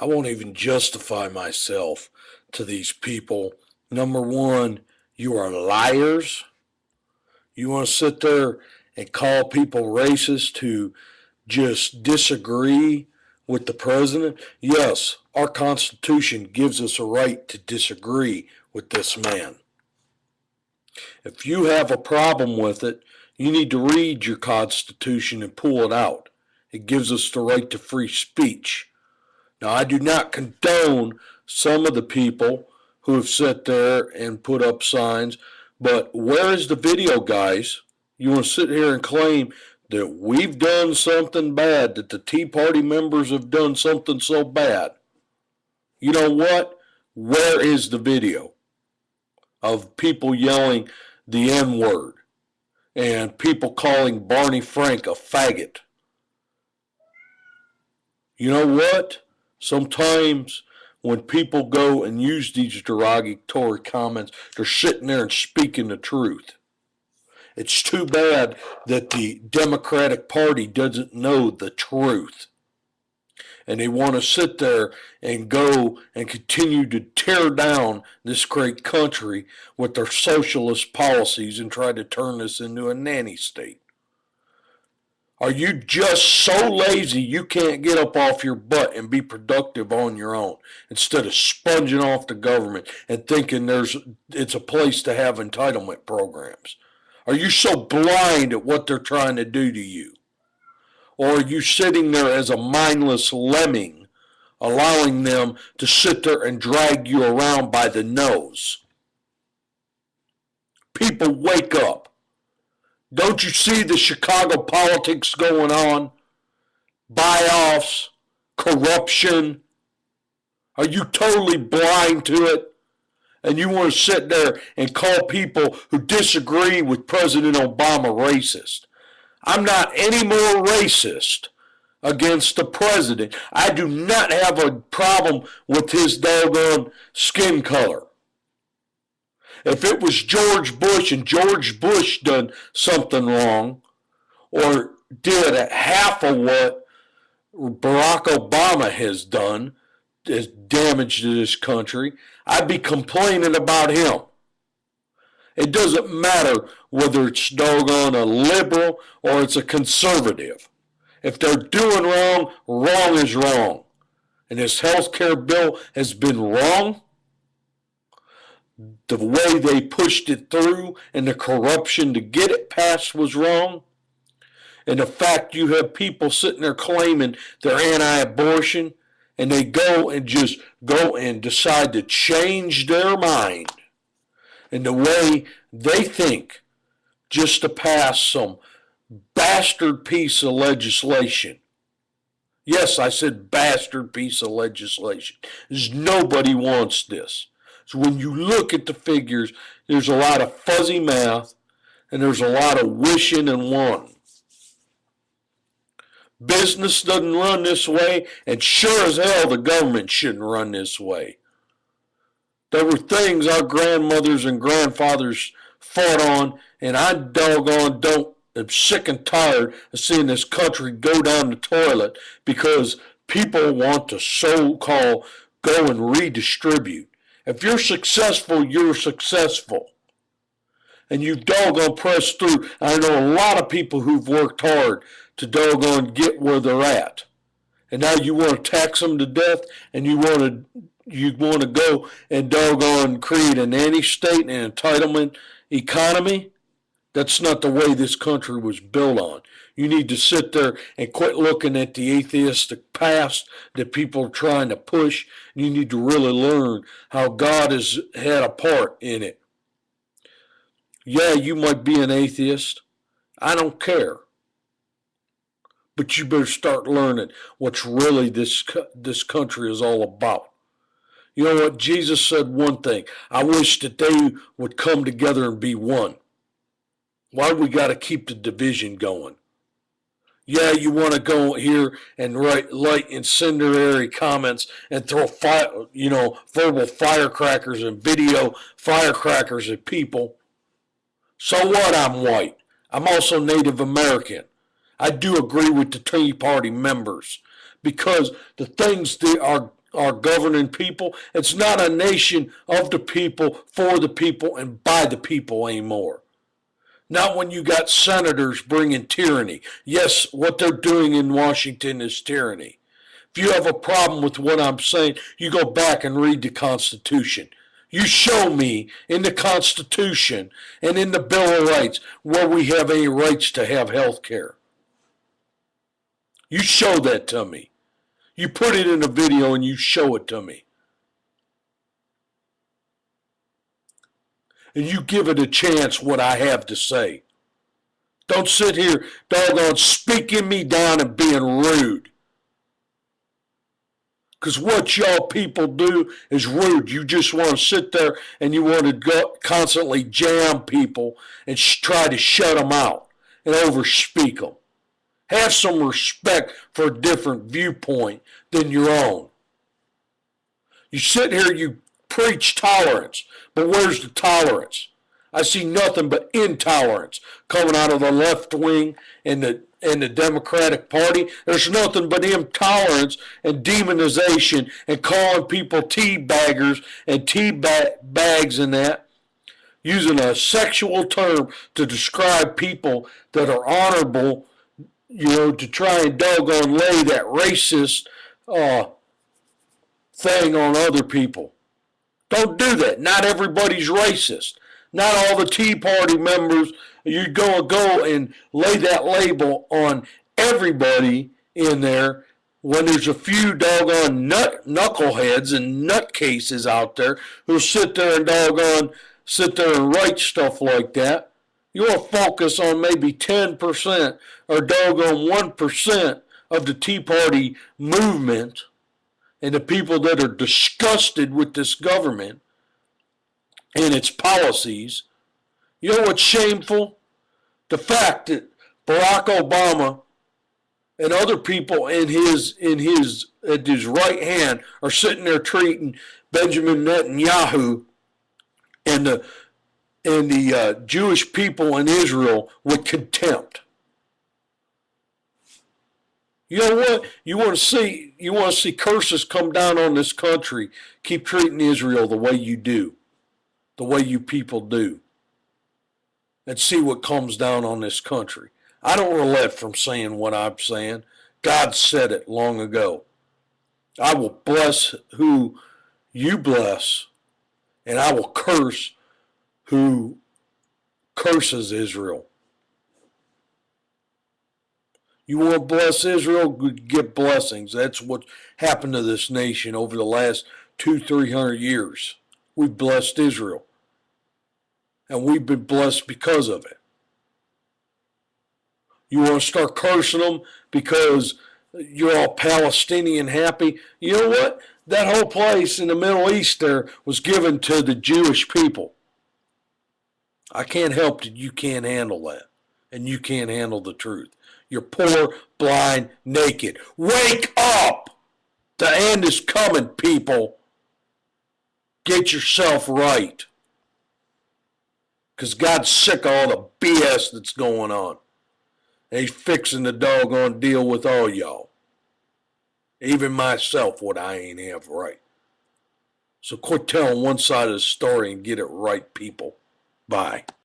I won't even justify myself to these people. Number one, you are liars. You want to sit there and call people racist who just disagree with the president? Yes, our Constitution gives us a right to disagree with this man. If you have a problem with it, you need to read your Constitution and pull it out. It gives us the right to free speech. Now, I do not condone some of the people who have sat there and put up signs, but where is the video, guys? You want to sit here and claim that we've done something bad, that the Tea Party members have done something so bad. You know what? Where is the video of people yelling the N-word and people calling Barney Frank a faggot? You know what? Sometimes when people go and use these derogatory comments, they're sitting there and speaking the truth. It's too bad that the Democratic Party doesn't know the truth. And they want to sit there and go and continue to tear down this great country with their socialist policies and try to turn this into a nanny state. Are you just so lazy you can't get up off your butt and be productive on your own instead of sponging off the government and thinking it's a place to have entitlement programs? Are you so blind at what they're trying to do to you? Or are you sitting there as a mindless lemming, allowing them to sit there and drag you around by the nose? People, wake up. Don't you see the Chicago politics going on? Buy-offs, corruption. Are you totally blind to it? And you want to sit there and call people who disagree with President Obama racist. I'm not any more racist against the president. I do not have a problem with his doggone skin color. If it was George Bush and George Bush done something wrong or did half of what Barack Obama has done, is damage to this country, I'd be complaining about him. It doesn't matter whether it's doggone a liberal or it's a conservative. If they're doing wrong, wrong is wrong. And this health care bill has been wrong. The way they pushed it through and the corruption to get it passed was wrong. And the fact you have people sitting there claiming they're anti-abortion and they go and decide to change their mind and the way they think just to pass some bastard piece of legislation. Yes, I said bastard piece of legislation. Nobody wants this. So when you look at the figures, there's a lot of fuzzy math and there's a lot of wishing and wanting. Business doesn't run this way, and sure as hell the government shouldn't run this way. There were things our grandmothers and grandfathers fought on, and I am sick and tired of seeing this country go down the toilet because people want to so-called go and redistribute. If you're successful, you're successful. And you doggone press through. I know a lot of people who've worked hard to doggone get where they're at. And now you want to tax them to death and you want to go and doggone create a nanny state and an entitlement economy? That's not the way this country was built on. You need to sit there and quit looking at the atheistic past that people are trying to push. You need to really learn how God has had a part in it. Yeah, you might be an atheist. I don't care. But you better start learning what's really this country is all about. You know what? Jesus said one thing. I wish that they would come together and be one. Why do we got to keep the division going? Yeah, you want to go here and write light incendiary comments and throw verbal firecrackers and video firecrackers at people. So what? I'm white. I'm also Native American. I do agree with the Tea Party members because the things they are our governing people. It's not a nation of the people, for the people, and by the people anymore. Not when you got senators bringing tyranny. Yes, what they're doing in Washington is tyranny. If you have a problem with what I'm saying, you go back and read the Constitution. You show me in the Constitution and in the Bill of Rights where we have any rights to have health care. You show that to me. You put it in a video and you show it to me. And you give it a chance what I have to say. Don't sit here, doggone, speaking me down and being rude. Because what y'all people do is rude. You just want to sit there and you want to go constantly jam people and try to shut them out and overspeak them. Have some respect for a different viewpoint than your own. You sit here, you preach tolerance, but where's the tolerance? I see nothing but intolerance coming out of the left wing and the Democratic Party. There's nothing but intolerance and demonization and calling people TeaBaggers and teabags and that, using a sexual term to describe people that are honorable, to try and doggone lay that racist thing on other people. Don't do that. Not everybody's racist. Not all the Tea Party members, you go and lay that label on everybody in there when there's a few doggone knuckleheads and nutcases out there who sit there and write stuff like that. You want to focus on maybe 10% or doggone 1% of the Tea Party movement and the people that are disgusted with this government and its policies. You know what's shameful? The fact that Barack Obama and other people at his right hand are sitting there treating Benjamin Netanyahu and the Jewish people in Israel with contempt. You know what? You want to see curses come down on this country. Keep treating Israel the way you do, the way you people do, and see what comes down on this country. I don't relent from saying what I'm saying. God said it long ago. I will bless who you bless, and I will curse who curses Israel. You want to bless Israel, get blessings. That's what happened to this nation over the last 200-300 years. We blessed Israel. And we've been blessed because of it. You want to start cursing them because you're all Palestinian happy? You know what? That whole place in the Middle East there was given to the Jewish people. I can't help that you can't handle that. And you can't handle the truth. You're poor, blind, naked. Wake up! The end is coming, people. Get yourself right. Because God's sick of all the BS that's going on. And He's fixing the doggone deal with all y'all. Even myself, what I ain't have right. So quit telling one side of the story and get it right, people. Bye.